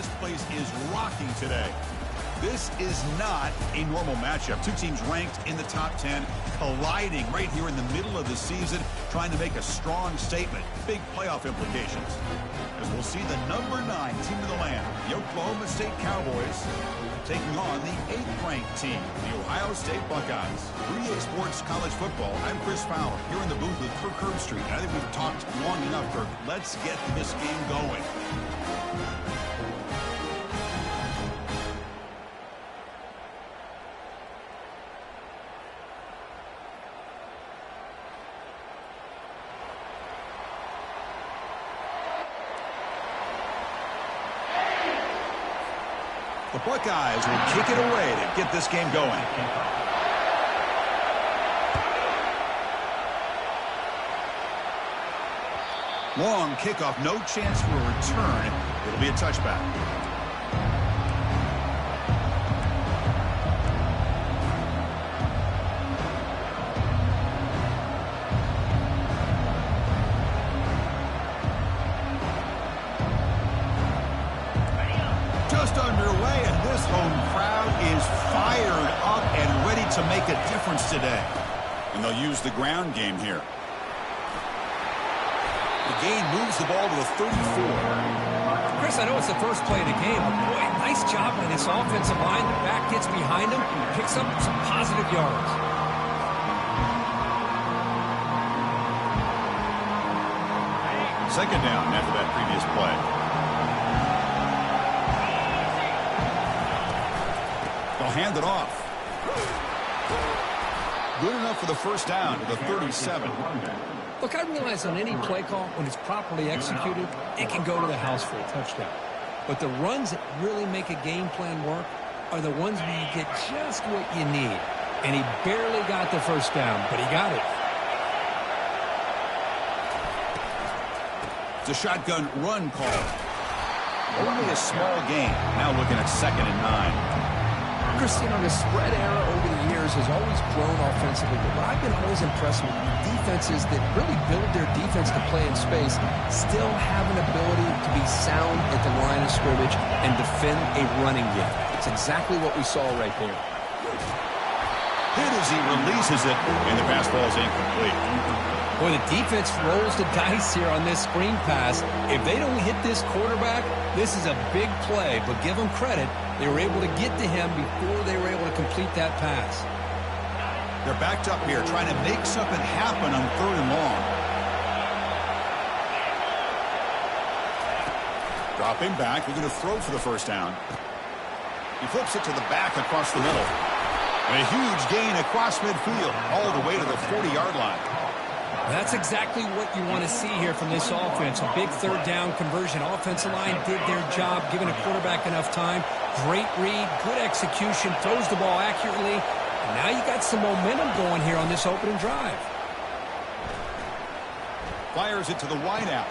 This place is rocking today. This is not a normal matchup. Two teams ranked in the top 10, colliding right here in the middle of the season, trying to make a strong statement. Big playoff implications. As we'll see the number 9 team in the land, the Oklahoma State Cowboys, taking on the 8th-ranked team, the Ohio State Buckeyes. 3A Sports College Football. I'm Chris Fowler, here in the booth with Kirk Herbstreit. I think we've talked long enough, Kirk. Let's get this game going. The Buckeyes will kick it away to get this game going. Long kickoff, no chance for a return. It'll be a touchback. Just underway, and this home crowd is fired up and ready to make a difference today. And they'll use the ground game here. The gain moves the ball to the 34. Chris, I know it's the first play of the game, but boy, nice job by this offensive line. The back gets behind him and picks up some positive yards. Second down after that previous play. They'll hand it off. Good enough for the first down to the 37. Look, I realize on any play call, when it's properly executed, it can go to the house for a touchdown. But the runs that really make a game plan work are the ones where you get just what you need. And he barely got the first down, but he got it. It's a shotgun run call. Only a small gain. Now looking at 2nd and 9. Chris, you know, the spread era over the years has always grown offensively, but what I've been always impressed with defenses that really build their defense to play in space still have an ability to be sound at the line of scrimmage and defend a running game. It's exactly what we saw right there. Hit as he releases it, and the pass ball is incomplete. Boy, the defense rolls the dice here on this screen pass. If they don't hit this quarterback, this is a big play, but give them credit. They were able to get to him before they were able to complete that pass. They're backed up here, trying to make something happen on 3rd and long. Dropping back, they're going to throw for the first down. He flips it to the back across the middle. And a huge gain across midfield, all the way to the 40-yard line. That's exactly what you want to see here from this offense. A big 3rd down conversion. Offensive line did their job, giving a quarterback enough time. Great read, good execution, throws the ball accurately. And now you got some momentum going here on this opening drive. Fires it to the wideout.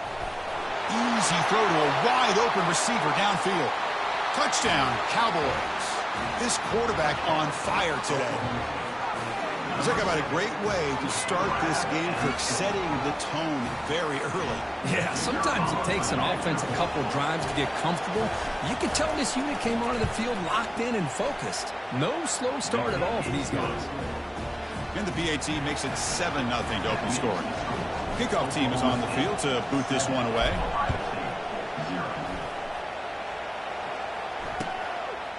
Easy throw to a wide-open receiver downfield. Touchdown, Cowboys. This quarterback on fire today. Talk about a great way to start this game for setting the tone very early. Yeah, sometimes it takes an offense a couple of drives to get comfortable. You can tell this unit came onto the field locked in and focused. No slow start at all for these guys. And the BAT makes it 7-0 to open scoring. Kickoff team is on the field to boot this one away.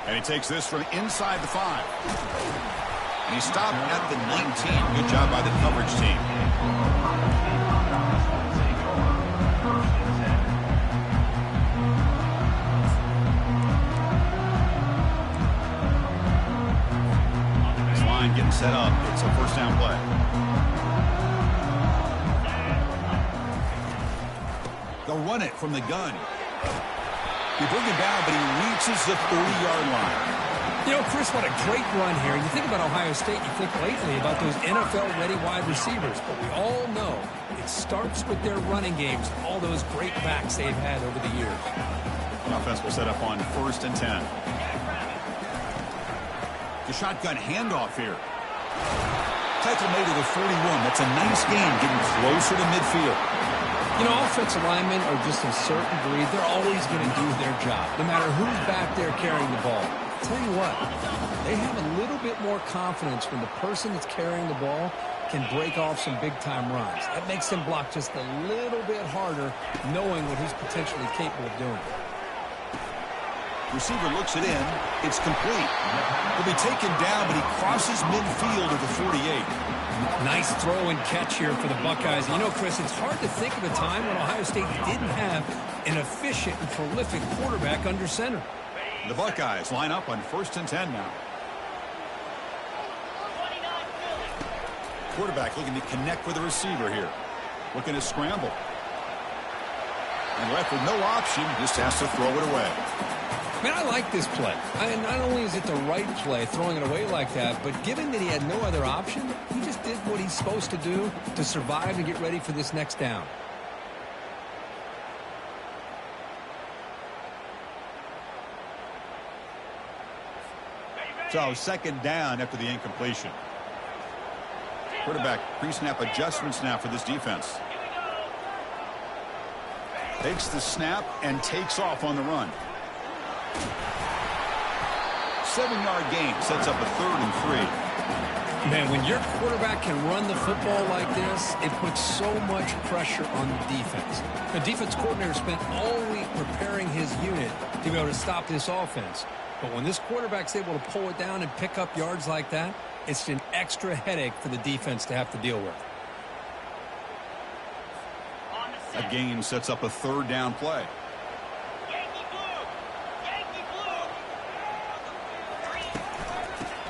And he takes this from inside the 5. And he stopped at the 19. Good job by the coverage team. This line getting set up. It's a first down play. They'll run it from the gun. He bring it down, but he reaches the 40-yard line. You know, Chris, what a great run here. You think about Ohio State, you think lately about those NFL-ready wide receivers. But we all know it starts with their running games, all those great backs they've had over the years. The offense will set up on 1st and 10. The shotgun handoff here. Tackle made to the 41. That's a nice gain, getting closer to midfield. You know, offensive linemen are just a certain breed. They're always going to do their job, no matter who's back there carrying the ball. I'll tell you what, they have a little bit more confidence when the person that's carrying the ball can break off some big-time runs. That makes them block just a little bit harder, knowing what he's potentially capable of doing. Receiver looks it in. It's complete. He'll be taken down, but he crosses midfield at the 48. Nice throw and catch here for the Buckeyes. You know, Chris, it's hard to think of a time when Ohio State didn't have an efficient and prolific quarterback under center. The Buckeyes line up on 1st and 10 now. Quarterback looking to connect with the receiver here. Looking to scramble. And left with no option, just has to throw it away. Man, I like this play. Not only is it the right play, throwing it away like that, but given that he had no other option, he just did what he's supposed to do to survive and get ready for this next down. So 2nd down after the incompletion. Quarterback pre-snap adjustments now for this defense. Takes the snap and takes off on the run. 7-yard gain sets up a 3rd and 3. Man, when your quarterback can run the football like this, it puts so much pressure on the defense. The defense coordinator spent all week preparing his unit to be able to stop this offense. But when this quarterback's able to pull it down and pick up yards like that, it's an extra headache for the defense to have to deal with. That gain sets up a 3rd down play.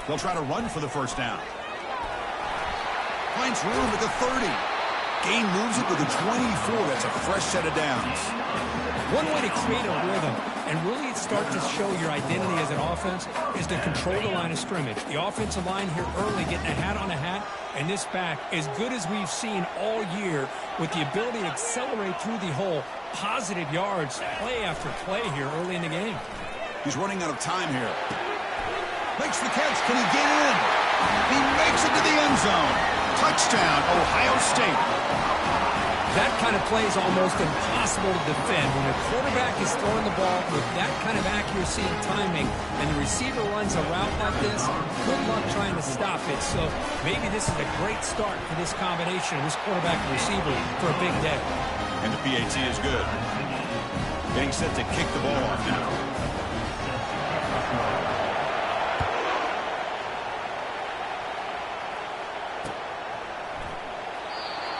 They'll try to run for the 1st down. Finds room at the 30. Gain moves it to the 24. That's a fresh set of downs. One way to create a rhythm and really start to show your identity as an offense is to control the line of scrimmage. The offensive line here early getting a hat on a hat, and this back as good as we've seen all year with the ability to accelerate through the hole. Positive yards, play after play here early in the game. He's running out of time here. Makes the catch. Can he get in? He makes it to the end zone. Touchdown, Ohio State. That kind of play is almost impossible to defend. When a quarterback is throwing the ball with that kind of accuracy and timing, and the receiver runs a route like this, good luck trying to stop it. So maybe this is a great start for this combination of this quarterback and receiver for a big day. And the PAT is good. Getting set to kick the ball off now.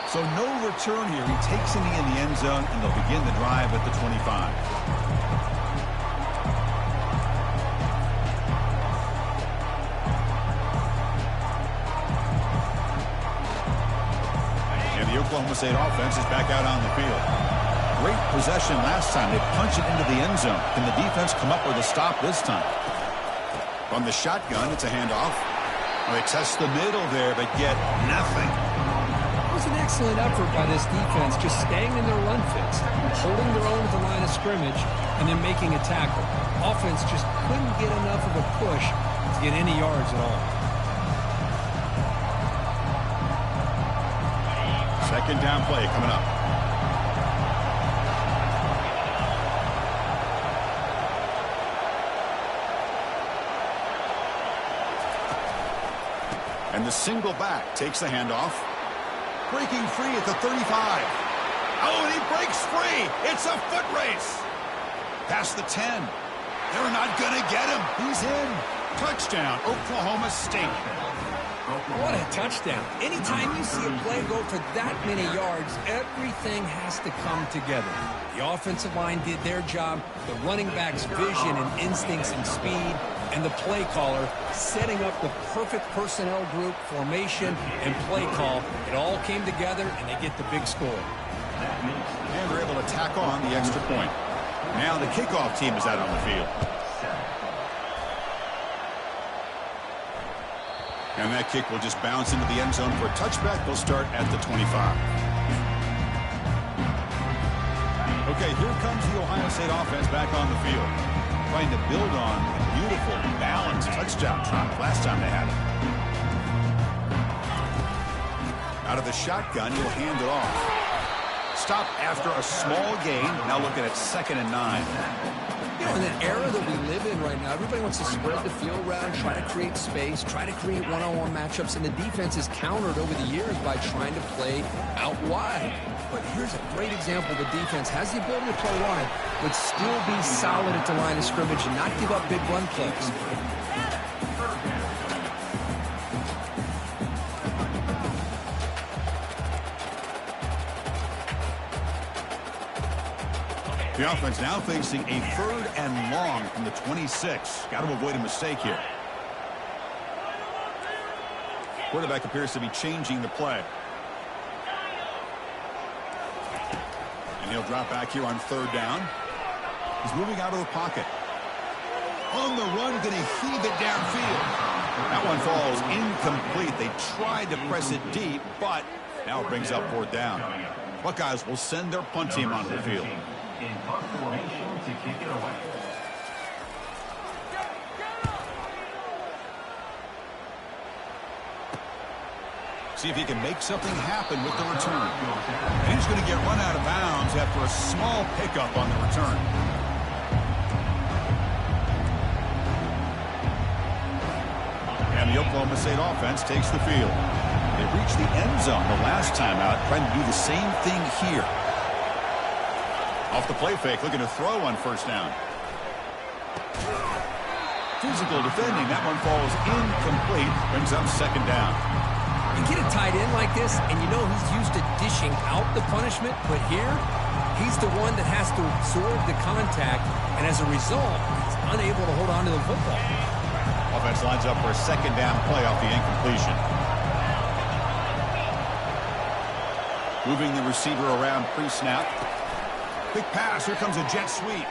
So no return here. He takes it in the end zone, and they'll begin the drive at the 25. And the Oklahoma State offense is back out on the field. Great possession last time. They punch it into the end zone. Can the defense come up with a stop this time? From the shotgun, it's a handoff. Well, they test the middle there, but get nothing. It was an excellent effort by this defense, just staying in their run fits, holding their own at the line of scrimmage, and then making a tackle. Offense just couldn't get enough of a push to get any yards at all. 2nd down play coming up. And the single back takes the handoff. Breaking free at the 35. Oh, and he breaks free. It's a foot race. Past the 10. They're not going to get him. He's in. Touchdown, Oklahoma State. What a touchdown. Anytime you see a play go for that many yards, everything has to come together. The offensive line did their job, the running back's vision and instincts and speed, and the play caller setting up the perfect personnel group, formation, and play call. It all came together, and they get the big score. And they're able to tack on the extra point. Now the kickoff team is out on the field. And that kick will just bounce into the end zone for a touchback. They'll start at the 25. Okay, here comes the Ohio State offense back on the field, trying to build on a beautiful, balanced touchdown trot last time they had it. Out of the shotgun, he'll hand it off. Stop after a small gain. Now looking at 2nd and 9. You know, in the era that we live in right now, everybody wants to spread the field around, try to create space, try to create one-on-one matchups, and the defense is countered over the years by trying to play out wide. But here's a great example. The defense has the ability to play wide, but still be solid at the line of scrimmage and not give up big run plays. The offense now facing a 3rd and long from the 26. Got to avoid a mistake here. Quarterback appears to be changing the play. And he'll drop back here on 3rd down. He's moving out of the pocket. On the run, going to heave it downfield. That one falls incomplete. They tried to press it deep, but now it brings up 4th down. Buckeyes will send their punt team onto the field. In punt formation to kick it away. See if he can make something happen with the return. And he's going to get run out of bounds after a small pickup on the return. And the Oklahoma State offense takes the field. They reached the end zone the last time out, trying to do the same thing here. Off the play fake, looking to throw on 1st down. Physical defending. That one falls incomplete. Brings up 2nd down. You get a tight end like this, and you know he's used to dishing out the punishment, but here, he's the one that has to absorb the contact, and as a result, he's unable to hold on to the football. Offense lines up for a 2nd down play off the incompletion. Moving the receiver around pre-snap. Big pass. Here comes a jet sweep.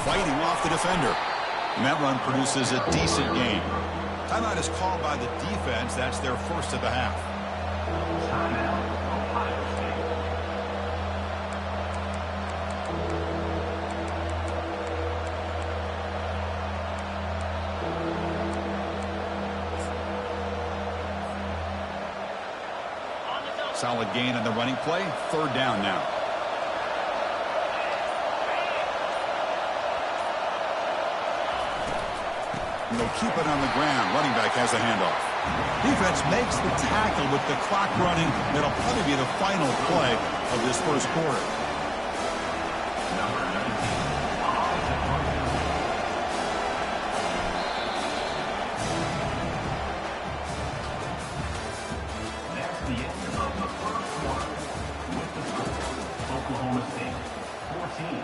Fighting off the defender. And that run produces a decent gain. Timeout is called by the defense. That's their 1st of the half. Solid gain on the running play. 3rd down now. And they'll keep it on the ground. Running back has a handoff. Defense makes the tackle with the clock running. That'll probably be the final play of this 1st quarter. That's the end of the 1st quarter. With the score, Oklahoma State 14,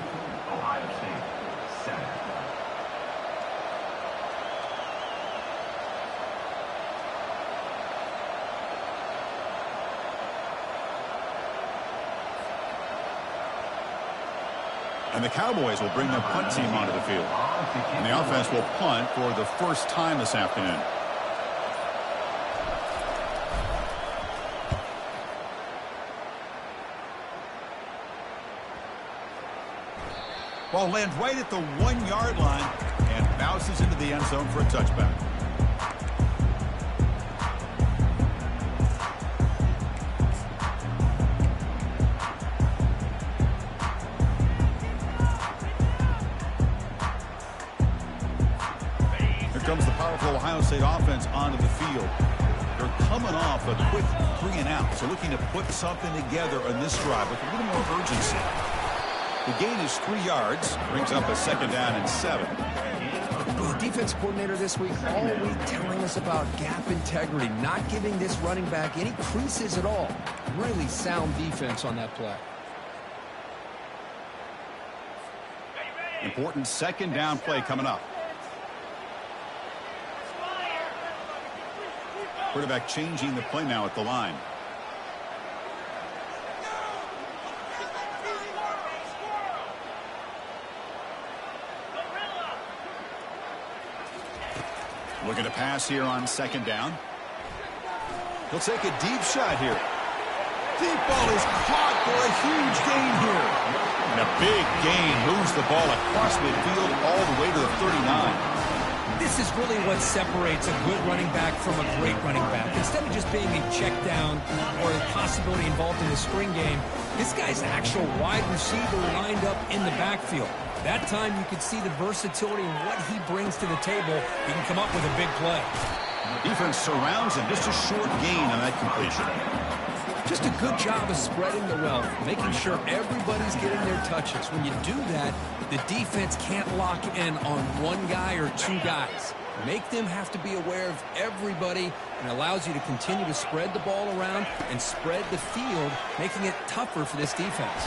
Ohio State 7. And the Cowboys will bring their punt team onto the field. And the offense will punt for the 1st time this afternoon. Ball lands right at the 1-yard line and bounces into the end zone for a touchback. Comes the powerful Ohio State offense onto the field. They're coming off a quick 3-and-out, so looking to put something together on this drive with a little more urgency. The gain is 3 yards, brings up a 2nd down and 7. The defense coordinator this week all week telling us about gap integrity, not giving this running back any creases at all. Really sound defense on that play. Important 2nd down play coming up. Quarterback changing the play now at the line. Looking to pass here on 2nd down. He'll take a deep shot here. Deep ball is caught for a huge gain here. And a big gain moves the ball across midfield all the way to the 39. This is really what separates a good running back from a great running back. Instead of just being a check down or a possibility involved in the screen game, This guy's an actual wide receiver lined up in the backfield. That time you could see the versatility and what he brings to the table. He can come up with a big play. Defense surrounds him. Just a short gain on that completion. Just a good job of spreading the wealth, making sure everybody's getting their touches. When you do that, the defense can't lock in on one guy or two guys. Make them have to be aware of everybody, and allows you to continue to spread the ball around and spread the field, making it tougher for this defense.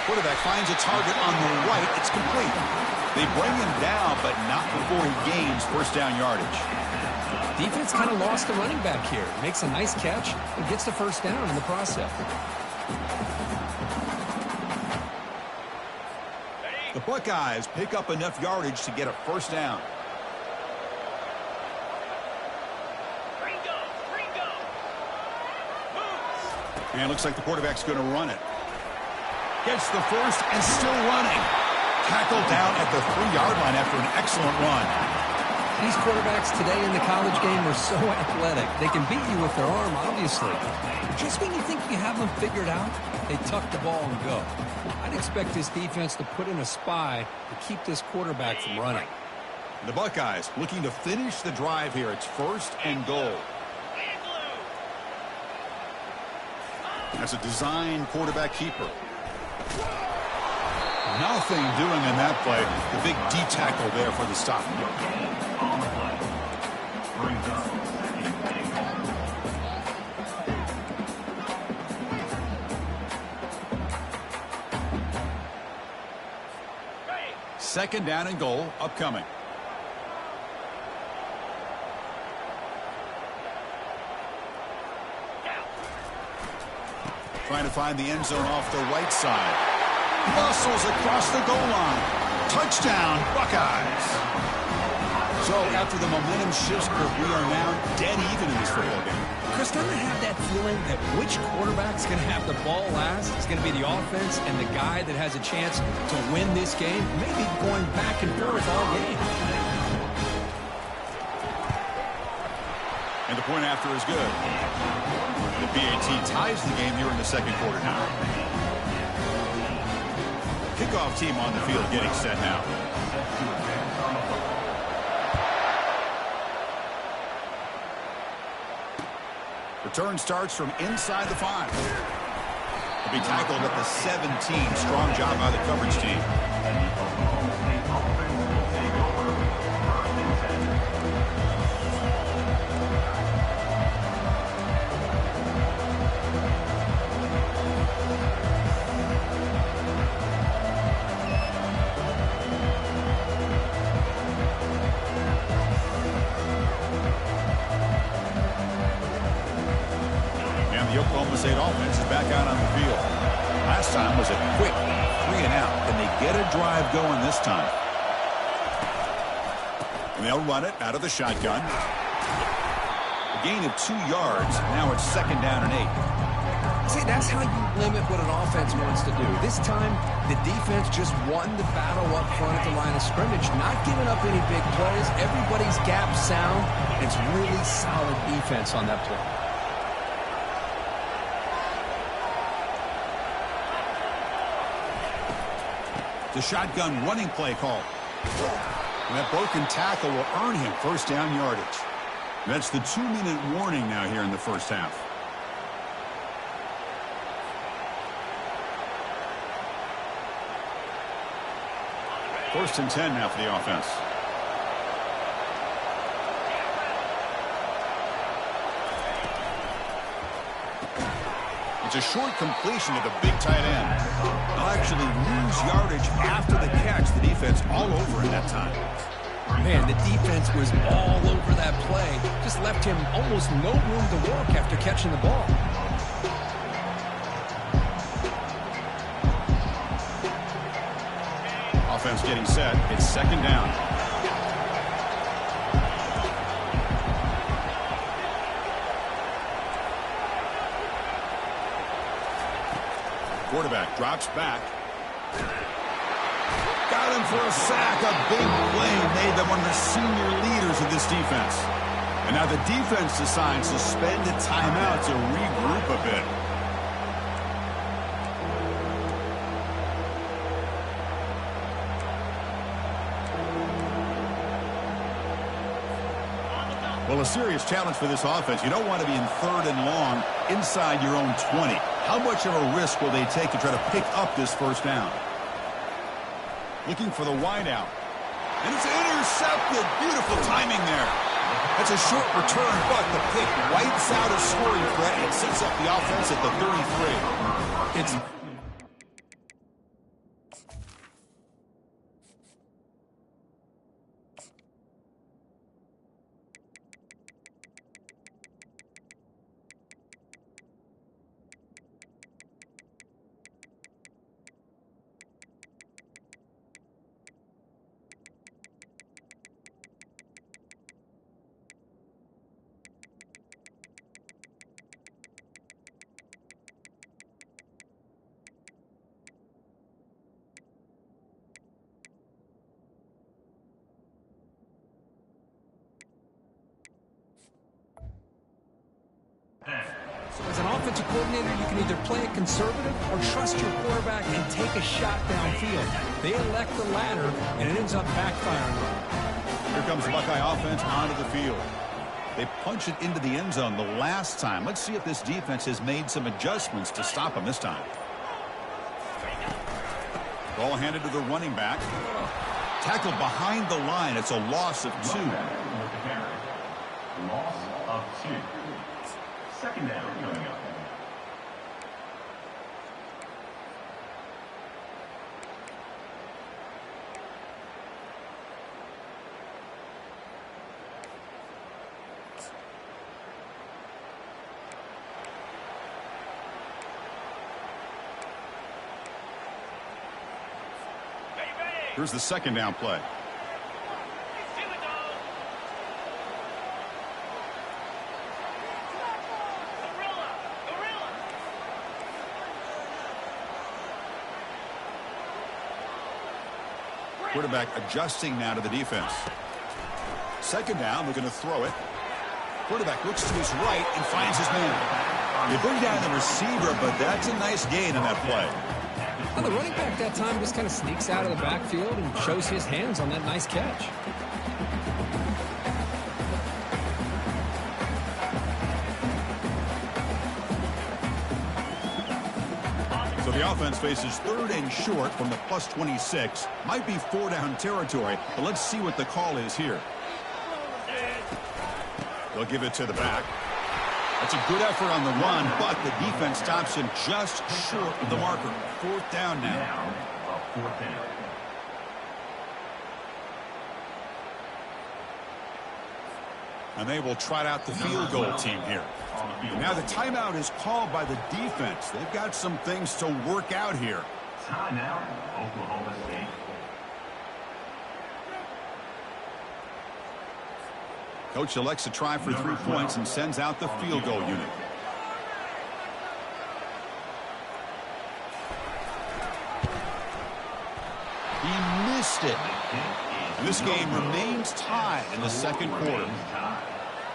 Quarterback finds a target on the right. It's complete. They bring him down, but not before he gains first down yardage. Defense kind of lost the running back here. Makes a nice catch and gets the first down in the process. The Buckeyes pick up enough yardage to get a first down. And looks like the quarterback's going to run it. Gets the first and still running. Tackled down at the 3-yard line after an excellent run. These quarterbacks today in the college game are so athletic. They can beat you with their arm, obviously. Just when you think you have them figured out, they tuck the ball and go. I'd expect this defense to put in a spy to keep this quarterback from running. The Buckeyes looking to finish the drive here. It's first and goal. That's a design quarterback keeper. Nothing doing in that play. The big D tackle there for the stop. Second down and goal upcoming. Trying to find the end zone off the right side. Muscles across the goal line. Touchdown, Buckeyes. So after the momentum shifts, we are now dead even in this football game. Chris, don't I have that feeling that which quarterback's going to have the ball last is going to be the offense, and the guy that has a chance to win this game may be going back and forth all game. And the point after is good. The PAT ties the game here in the second quarter now. Kickoff team on the field getting set now. Return starts from inside the 5. He'll be tackled at the 17. Strong job by the coverage team. OState offense is back out on the field. Last time was a quick 3-and-out. Can they get a drive going this time? And they'll run it out of the shotgun. A gain of 2 yards. Now it's second down and 8. See, that's how you limit what an offense wants to do. This time, the defense just won the battle up front at the line of scrimmage, not giving up any big plays. Everybody's gap sound. It's really solid defense on that play. The shotgun running play call. And that broken tackle will earn him first down yardage. That's the 2-minute warning now here in the first half. First and 10 now for the offense. It's a short completion to the big tight end. They'll actually lose yardage after the catch. The defense all over it that time. Man, the defense was all over that play. Just left him almost no room to walk after catching the ball. Offense getting set. It's second down. Quarterback drops back. Got him for a sack. A big play made them one of the senior leaders of this defense. And now the defense decides to spend a timeout to regroup a bit. Well, a serious challenge for this offense. You don't want to be in 3rd and long inside your own 20. How much of a risk will they take to try to pick up this first down? Looking for the wide out. And it's intercepted. Beautiful timing there. That's a short return, but the pick wipes out a scoring threat and sets up the offense at the 33. It's So as an offensive coordinator, you can either play it conservative or trust your quarterback and take a shot downfield. They elect the latter, and it ends up backfiring. Here comes the Buckeye offense onto the field. They punch it into the end zone the last time. Let's see if this defense has made some adjustments to stop them this time. Ball handed to the running back. Tackled behind the line. It's a loss of 2. Loss of 2. Second down coming up. Here's the second down play. Quarterback adjusting now to the defense. Second down, they're going to throw it. Quarterback looks to his right and finds his man. They bring down the receiver, but that's a nice gain on that play. Well, the running back that time just kind of sneaks out of the backfield and shows his hands on that nice catch. So the offense faces 3rd and short from the +26. Might be 4-down territory, but let's see what the call is here. They'll give it to the back. That's a good effort on the run, but the defense stops him just short of the marker. 4th down now. Now, a 4th down. And they will trot out the field goal team here. Now the timeout is called by the defense. They've got some things to work out here. Timeout, Oklahoma State. Coach elects to try for 3 points and sends out the field goal unit. He missed it. And this game remains tied in the second quarter.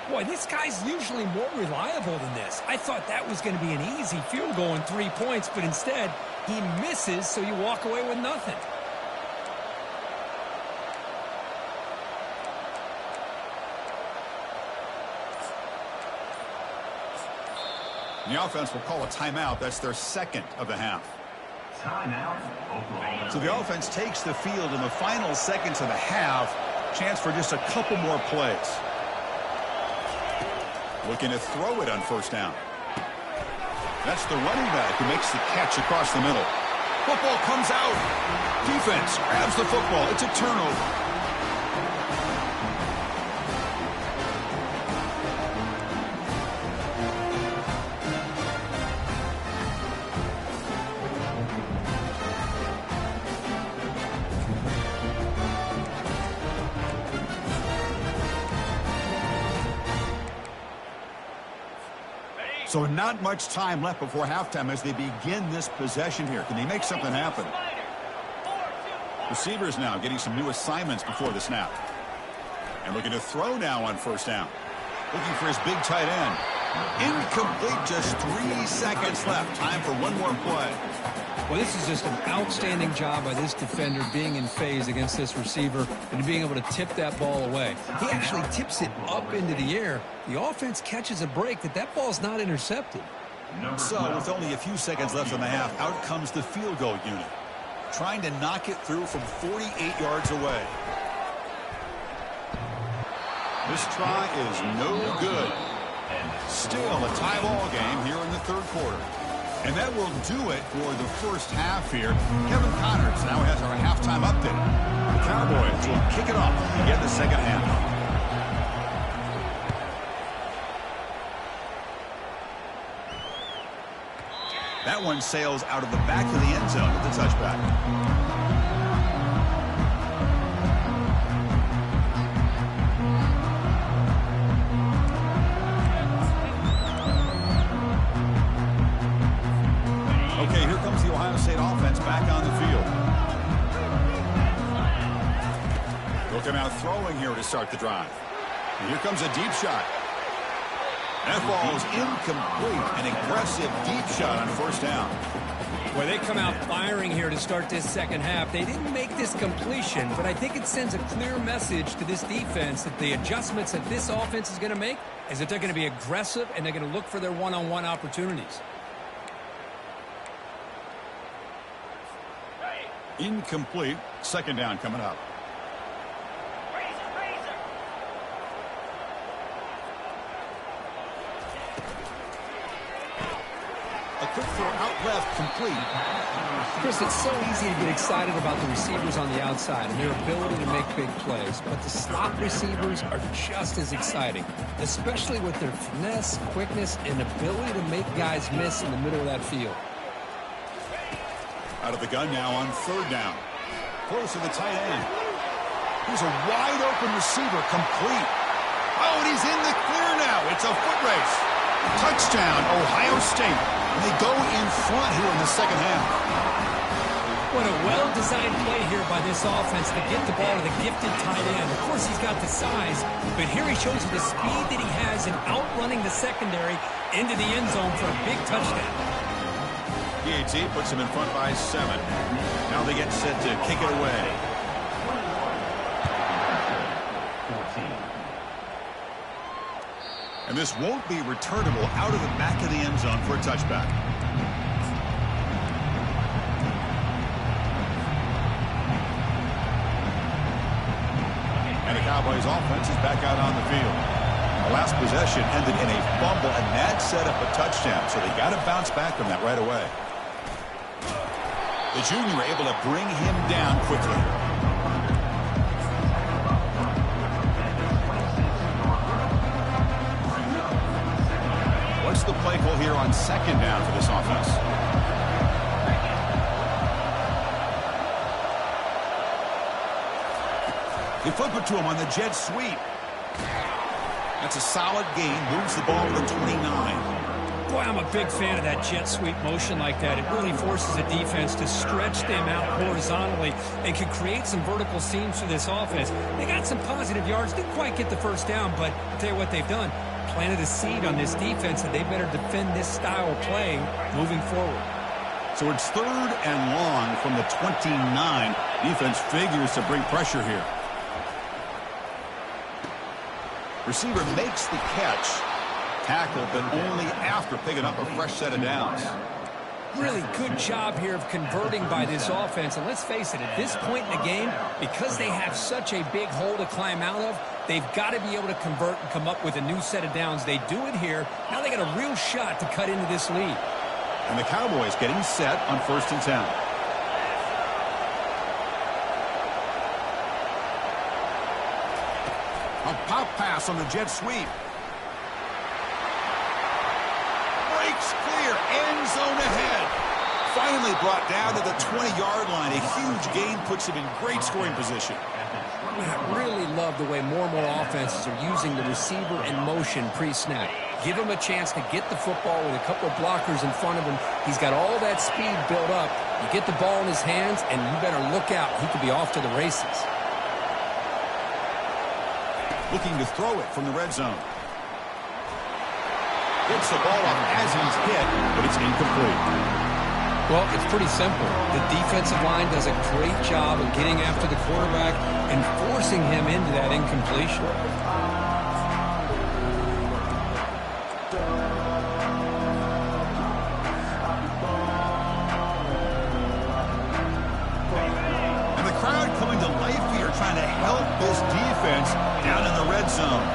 Boy, this guy's usually more reliable than this. I thought that was going to be an easy field goal and 3 points, but instead, he misses, so you walk away with nothing. The offense will call a timeout. That's their second of the half. Timeout, Oklahoma. So the offense takes the field in the final seconds of the half. Chance for just a couple more plays. Looking to throw it on 1st down. That's the running back who makes the catch across the middle. Football comes out. Defense grabs the football. It's a turnover. So not much time left before halftime as they begin this possession here. Can they make something happen? Receivers now getting some new assignments before the snap. And looking to throw now on 1st down. Looking for his big tight end. Incomplete, just 3 seconds left. Time for one more play. Well, this is just an outstanding job by this defender being in phase against this receiver and being able to tip that ball away. He actually tips it up into the air. The offense catches a break that ball's not intercepted. So, with only a few seconds left in the half, out comes the field goal unit, trying to knock it through from 48 yards away. This try is no good. Still a tie ball game here in the third quarter. And that will do it for the first half here. Kevin Connors now has our halftime update. The Cowboys will kick it off to get the second half. That one sails out of the back of the end zone with the touchback. Okay, here comes the Ohio State offense back on the field. They'll come out throwing here to start the drive. And here comes a deep shot. That ball is incomplete. An aggressive deep shot on first down. Well, they come out firing here to start this second half. They didn't make this completion, but I think it sends a clear message to this defense that the adjustments that this offense is going to make is that they're going to be aggressive and they're going to look for their one-on-one opportunities. Incomplete. Second down coming up. A quick throw out left, complete. Chris, it's so easy to get excited about the receivers on the outside and their ability to make big plays, but the slot receivers are just as exciting, especially with their finesse, quickness, and ability to make guys miss in the middle of that field. Out of the gun now on third down. Close to the tight end. Here's a wide-open receiver, complete. Oh, and he's in the clear now. It's a foot race. Touchdown, Ohio State. And they go in front here in the second half. What a well-designed play here by this offense to get the ball to the gifted tight end. Of course, he's got the size, but here he shows you the speed that he has in outrunning the secondary into the end zone for a big touchdown. PAT puts him in front by 7. Now they get set to kick it away. 14. And this won't be returnable out of the back of the end zone for a touchback. And the Cowboys offense is back out on the field. The last possession ended in a fumble, and that set up a touchdown, so they got to bounce back from that right away. The junior able to bring him down quickly. What's the play call here on second down for this offense? They flip it to him on the jet sweep. That's a solid gain. Moves the ball to the 29. Boy, I'm a big fan of that jet sweep motion like that. It really forces a defense to stretch them out horizontally and can create some vertical seams for this offense. They got some positive yards. Didn't quite get the first down, but I'll tell you what they've done. Planted a seed on this defense that they better defend this style of play moving forward. So it's third and long from the 29. Defense figures to bring pressure here. Receiver makes the catch. Tackle, but only after picking up a fresh set of downs. Really good job here of converting by this offense. And let's face it, at this point in the game, because they have such a big hole to climb out of, they've got to be able to convert and come up with a new set of downs. They do it here. Now they got a real shot to cut into this lead. And the Cowboys getting set on 1st and 10. A pop pass on the jet sweep. Breaks clear, end zone ahead. Finally brought down to the 20-yard line. A huge gain puts him in great scoring position. I really love the way more and more offenses are using the receiver in motion pre-snap. Give him a chance to get the football with a couple of blockers in front of him. He's got all that speed built up. You get the ball in his hands, and you better look out. He could be off to the races. Looking to throw it from the red zone. Gets the ball off as he's hit, but it's incomplete. Well, it's pretty simple. The defensive line does a great job of getting after the quarterback and forcing him into that incompletion. And the crowd coming to life here, trying to help this defense down in the red zone.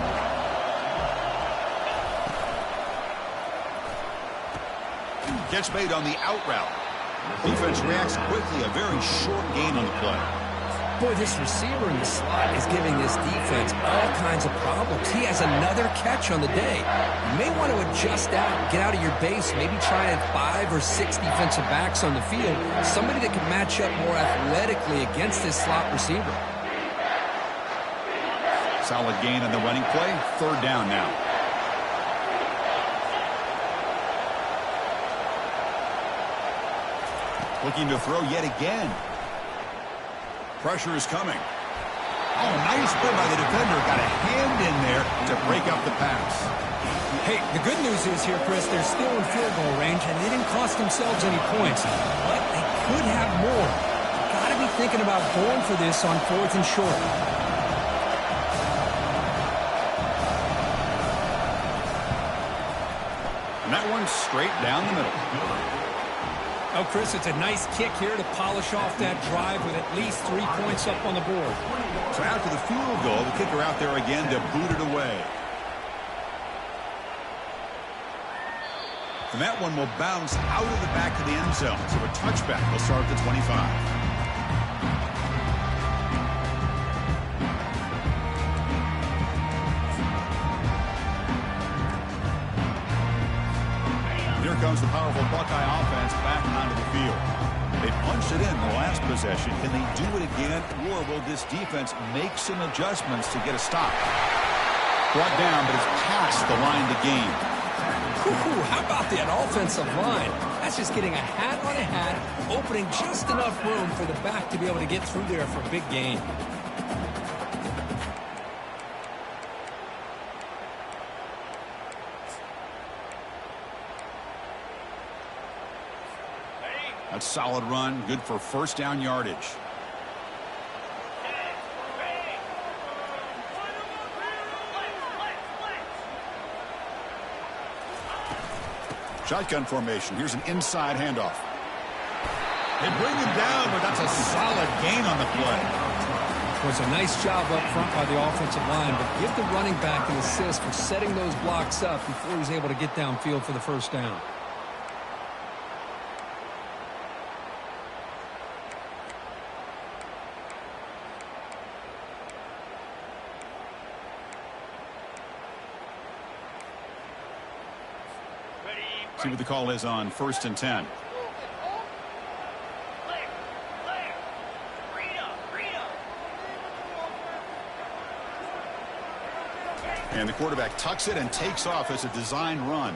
Catch made on the out route. Defense reacts quickly, a very short gain on the play. Boy, this receiver in the slot is giving this defense all kinds of problems. He has another catch on the day. You may want to adjust out, get out of your base, maybe try at 5 or 6 defensive backs on the field, somebody that can match up more athletically against this slot receiver. Solid gain on the running play. Third down now. Looking to throw yet again. Pressure is coming. Oh, nice play by the defender. Got a hand in there to break up the pass. Hey, the good news is here, Chris, they're still in field goal range, and they didn't cost themselves any points. But they could have more. Got to be thinking about going for this on 4th and short. And that one's straight down the middle. Oh, Chris, it's a nice kick here to polish off that drive with at least 3 points up on the board. So after the field goal, the kicker out there again to boot it away. And that one will bounce out of the back of the end zone. So a touchback will start at the 25. Here comes the powerful Buckeye offense back onto the field. They punched it in the last possession. Can they do it again, or will this defense make some adjustments to get a stop? Brought down, but it's past the line to gain. Ooh, how about that offensive line? That's just getting a hat on a hat, opening just enough room for the back to be able to get through there for a big gain. That's a solid run, good for first down yardage. Shotgun formation. Here's an inside handoff. They bring him down, but that's a solid gain on the play. It was a nice job up front by the offensive line, but give the running back an assist for setting those blocks up before he's able to get downfield for the first down. See what the call is on 1st and 10. And the quarterback tucks it and takes off as a design run.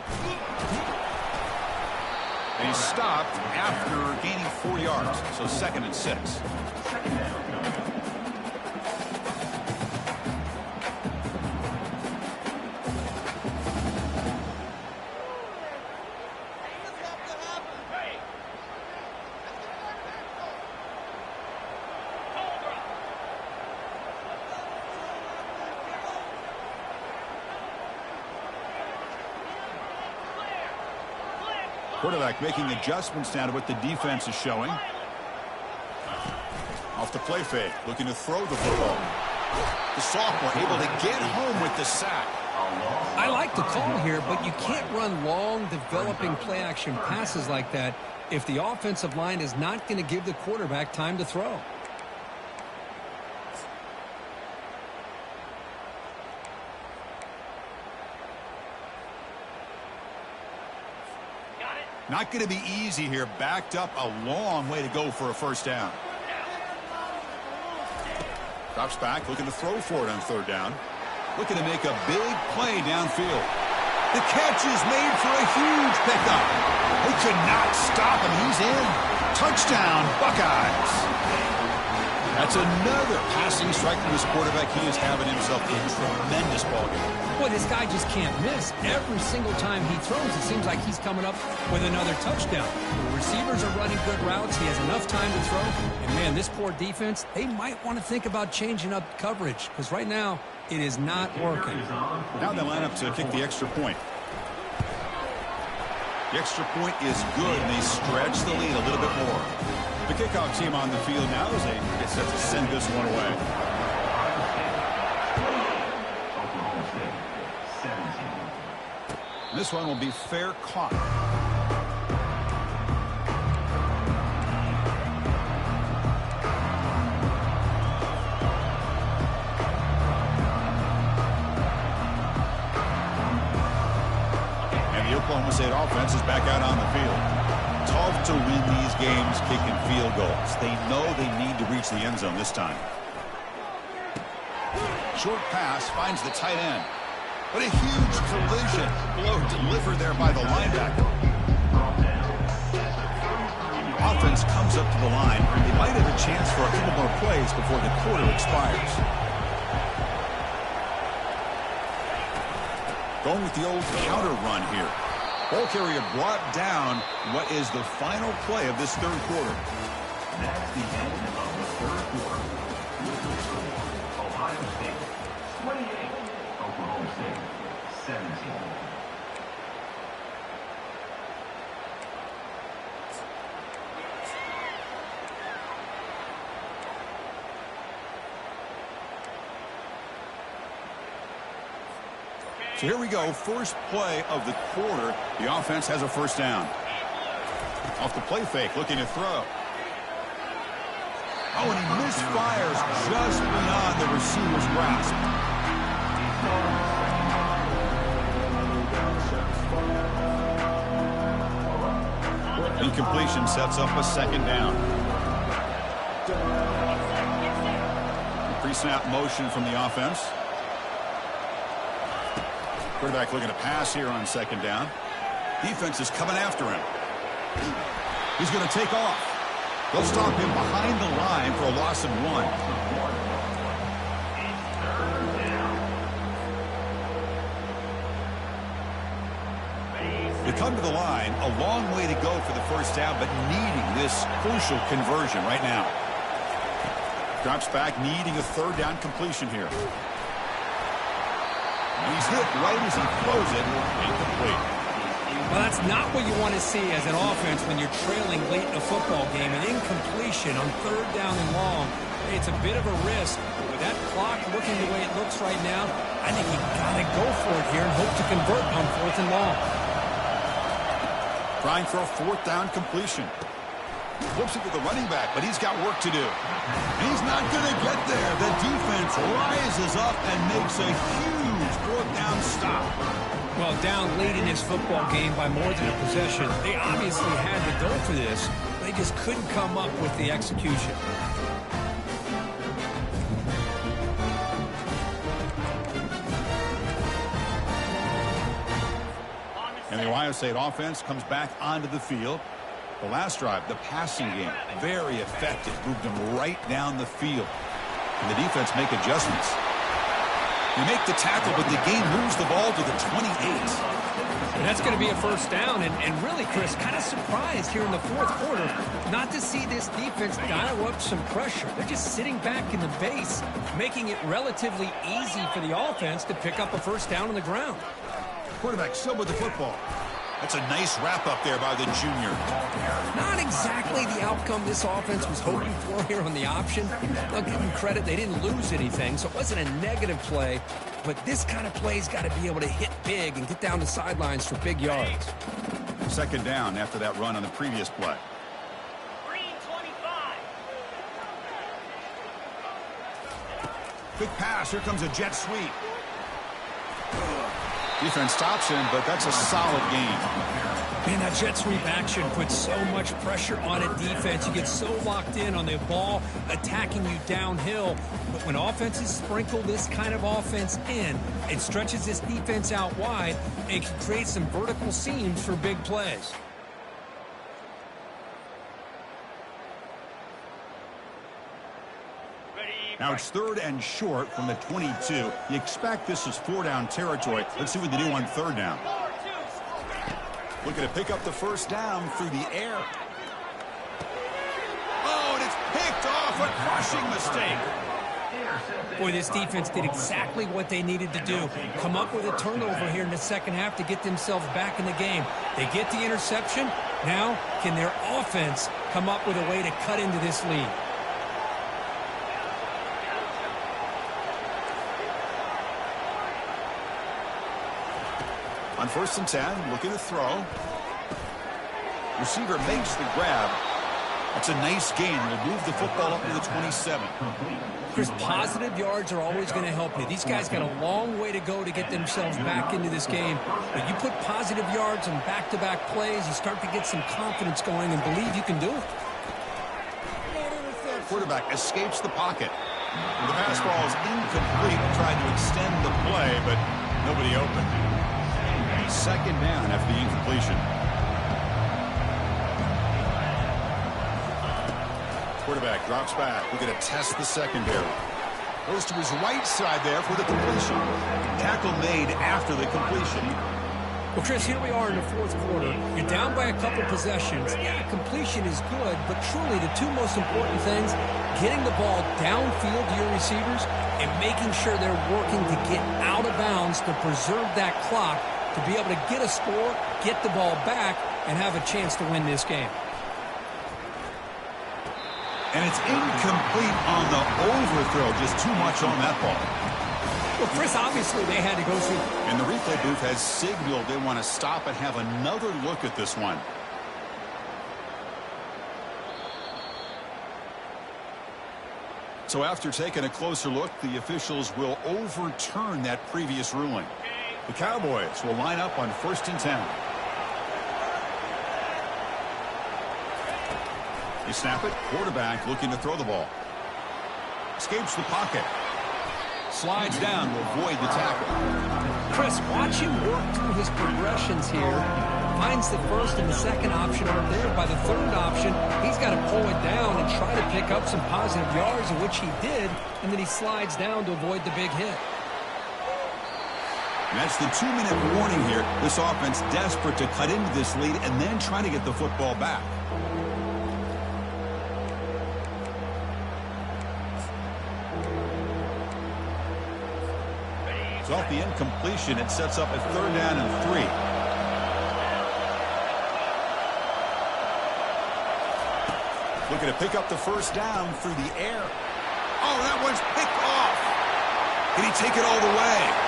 And he stopped after gaining 4 yards, so 2nd and 6. Quarterback making adjustments now to what the defense is showing. Off the play fake, looking to throw the football. The sophomore able to get home with the sack. I like the call here, but you can't run long, developing play-action passes like that if the offensive line is not going to give the quarterback time to throw. Not going to be easy here. Backed up a long way to go for a first down. Drops back, looking to throw for it on 3rd down. Looking to make a big play downfield. The catch is made for a huge pickup. They could not stop him. He's in. Touchdown, Buckeyes. That's another passing strike from this quarterback. He is having himself a tremendous ballgame. Boy, this guy just can't miss. Every single time he throws, it seems like he's coming up with another touchdown. The receivers are running good routes. He has enough time to throw. And, man, this poor defense, they might want to think about changing up coverage because right now it is not working. Now they line up to kick the extra point. The extra point is good, and they stretch the lead a little bit more. The kickoff team on the field now as they get set to send this one away. This one will be fair caught. And the Oklahoma State offense is back out on the field. Tough to win these games kicking field goals. They know they need to reach the end zone this time. Short pass finds the tight end. But a huge collision blow delivered there by the linebacker. Offense comes up to the line. They might have a chance for a couple more plays before the quarter expires. Going with the old counter run here. Ball carrier brought down what is the final play of this third quarter. That's the end of the third quarter. Ohio State 28, Oklahoma State 17. So here we go, first play of the quarter. The offense has a first down. Off the play fake, looking to throw. Oh, and he misfires just beyond the receiver's grasp. Incompletion sets up a second down. Pre-snap motion from the offense. Quarterback looking to pass here on second down. Defense is coming after him. He's going to take off. They'll stop him behind the line for a loss of 1. They come to the line, a long way to go for the first down, but needing this crucial conversion right now. Drops back, needing a third down completion here. He's hit right as he throws it, incomplete. Well, that's not what you want to see as an offense when you're trailing late in a football game. An incompletion on third down and long. It's a bit of a risk. With that clock looking the way it looks right now, I think you've got to go for it here and hope to convert on fourth and long. Trying for a fourth down completion. Flips it to the running back, but he's got work to do. And he's not going to get there. The defense rises up and makes a huge fourth down stop. Well, down late in this football game by more than a possession, they obviously had to go for this. They just couldn't come up with the execution. And the Ohio State offense comes back onto the field. The last drive, the passing game, very effective. Moved them right down the field. And the defense make adjustments. They make the tackle, but the game moves the ball to the 28. And that's going to be a first down. And really, Chris, kind of surprised here in the fourth quarter not to see this defense dial up some pressure. They're just sitting back in the base, making it relatively easy for the offense to pick up a first down on the ground. Quarterback still with the football. That's a nice wrap-up there by the junior. Not exactly the outcome this offense was hoping for here on the option. I'll give them credit. They didn't lose anything, so it wasn't a negative play. But this kind of play's got to be able to hit big and get down the sidelines for big yards. Second down after that run on the previous play. 3:25. Big pass. Here comes a jet sweep. Defense stops him, but that's a solid game. Man, that jet sweep action puts so much pressure on a defense. You get so locked in on the ball attacking you downhill. But when offenses sprinkle this kind of offense in, it stretches this defense out wide and can create some vertical seams for big plays. Now it's 3rd and short from the 22. You expect this is 4-down territory. Let's see what they do on 3rd down. Looking to pick up the 1st down through the air. Oh, and it's picked off. A crushing mistake. Boy, this defense did exactly what they needed to do. Come up with a turnover here in the second half to get themselves back in the game. They get the interception. Now, can their offense come up with a way to cut into this lead? On 1st and 10, looking to throw. Receiver makes the grab. That's a nice gain. Will move the football up to the 27. Chris, positive yards are always going to help you. These guys got a long way to go to get themselves back into this game. But you put positive yards on back-to-back plays, you start to get some confidence going and believe you can do it. Quarterback escapes the pocket. The pass ball is incomplete. Tried to extend the play, but nobody open. 2nd down after the incompletion. Quarterback drops back. We're going to test the secondary. Goes to his right side there for the completion. Tackle made after the completion. Well, Chris, here we are in the 4th quarter. You're down by a couple possessions. Yeah, completion is good, but truly the two most important things, getting the ball downfield to your receivers and making sure they're working to get out of bounds to preserve that clock to be able to get a score, get the ball back, and have a chance to win this game. And it's incomplete on the overthrow. Just too much on that ball. Well, Chris, obviously they had to go through. And the replay booth has signaled they want to stop and have another look at this one. So after taking a closer look, the officials will overturn that previous ruling. The Cowboys will line up on 1st and 10. You snap it. Quarterback looking to throw the ball. Escapes the pocket. Slides down to avoid the tackle. Chris, watch him work through his progressions here. Finds the 1st and the 2nd option over there. By the 3rd option, he's got to pull it down and try to pick up some positive yards, in which he did, and then he slides down to avoid the big hit. And that's the 2-minute warning here. This offense desperate to cut into this lead and then try to get the football back. So off the incompletion, it sets up a 3rd down and 3. Looking to pick up the 1st down through the air. Oh, that one's picked off. Can he take it all the way?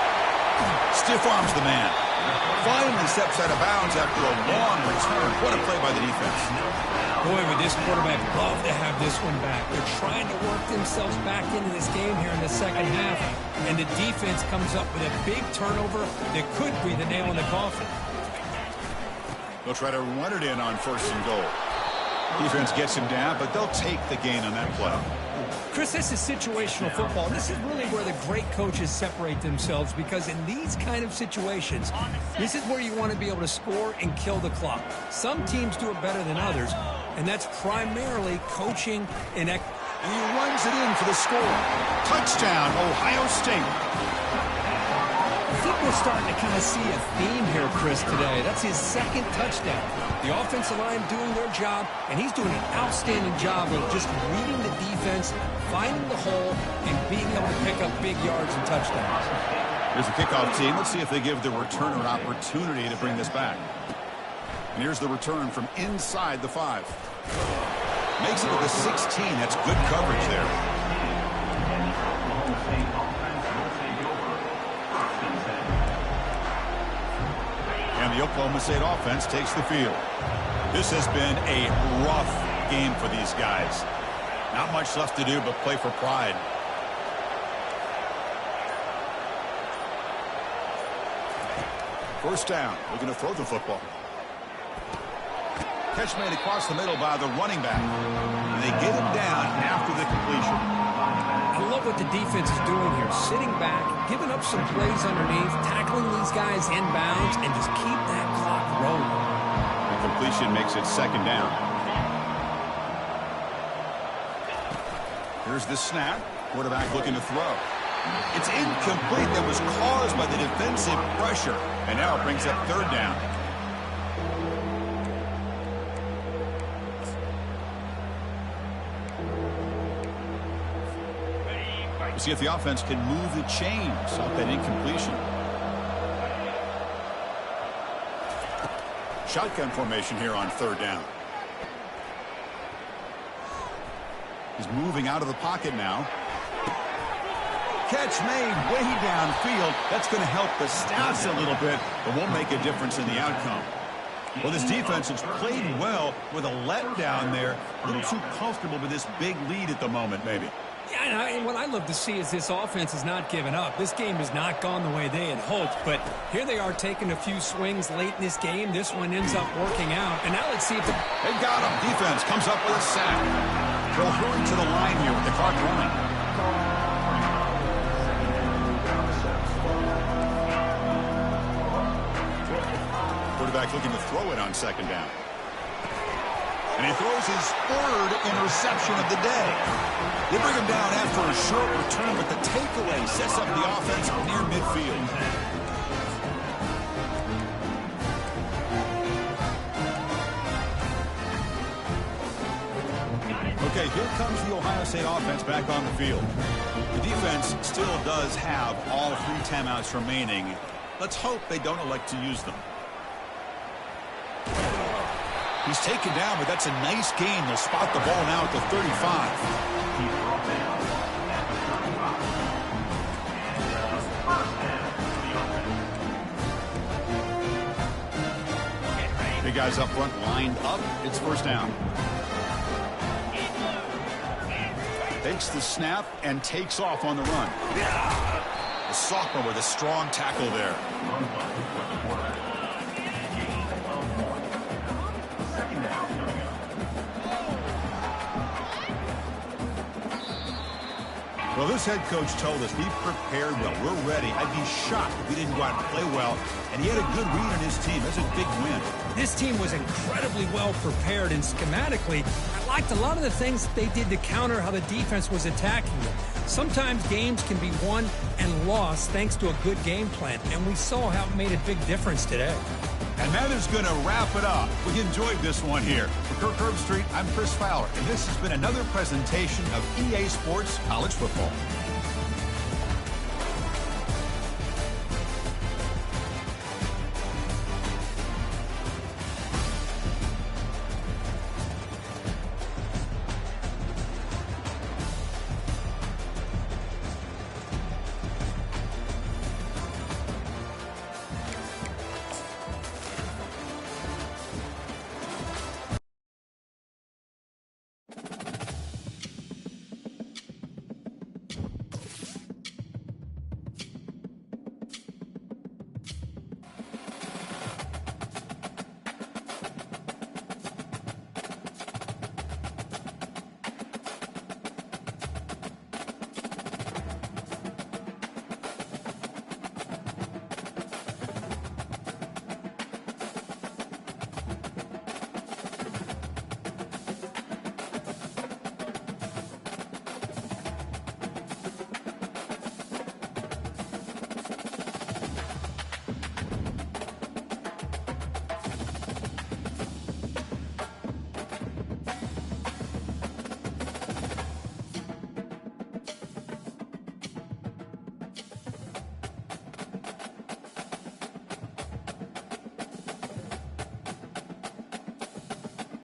Stiff arms the man. Finally steps out of bounds after a long return. What a play by the defense. Boy, would this quarterback love to have this one back. They're trying to work themselves back into this game here in the second half. And the defense comes up with a big turnover that could be the nail in the coffin. They'll try to run it in on 1st and goal. Defense gets him down, but they'll take the gain on that play. Chris, this is situational football. This is really where the great coaches separate themselves, because in these kind of situations, this is where you want to be able to score and kill the clock. Some teams do it better than others, and that's primarily coaching and he runs it in for the score. Touchdown, Ohio State. I think we're starting to kind of see a theme here, Chris, today. That's his 2nd touchdown. The offensive line doing their job, and he's doing an outstanding job of just reading the defense, finding the hole, and being able to pick up big yards and touchdowns. Here's the kickoff team. Let's see if they give the returner an opportunity to bring this back. And here's the return from inside the 5. Makes it to the 16. That's good coverage there. And the Oklahoma State offense takes the field. This has been a rough game for these guys. Not much left to do but play for pride. First down. Looking to throw the football. Catch made across the middle by the running back. And they get him down after the completion. I love what the defense is doing here. Sitting back, giving up some plays underneath, tackling these guys inbounds, and just keep that clock rolling. The completion makes it 2nd down. Here's the snap. Quarterback looking to throw. It's incomplete. That was caused by the defensive pressure. And now it brings up third down. We'll see if the offense can move the chains off that incompletion. Shotgun formation here on third down. He's moving out of the pocket now. Catch made way downfield. That's going to help the stats a little bit, but won't make a difference in the outcome. Well, this defense has played well with a letdown there. A little too comfortable with this big lead at the moment, maybe. Yeah, and what I love to see is this offense has not given up. This game has not gone the way they had hoped, but here they are taking a few swings late in this game. This one ends up working out, and now let's see if they got him. Defense comes up with a sack. They'll hurry to the line here with the clock running. Quarterback looking to throw it on second down. And he throws his third interception of the day. They bring him down after a short return, but the takeaway sets up the offense near midfield. Okay, here comes the Ohio State offense back on the field. The defense still does have all 3 timeouts remaining. Let's hope they don't elect to use them. He's taken down, but that's a nice gain. They'll spot the ball now at the 35. Big guys up front lined up. It's first down. Takes the snap and takes off on the run. The sophomore with a strong tackle there. Well, this head coach told us, be prepared well. We're ready. I'd be shocked if we didn't go out and play well. And he had a good read on his team. That's a big win. This team was incredibly well prepared, and schematically, I liked a lot of the things they did to counter how the defense was attacking them. Sometimes games can be won and lost thanks to a good game plan, and we saw how it made a big difference today. And that is going to wrap it up. We enjoyed this one here. For Kirk Herbstreit, I'm Chris Fowler, and this has been another presentation of EA Sports College Football.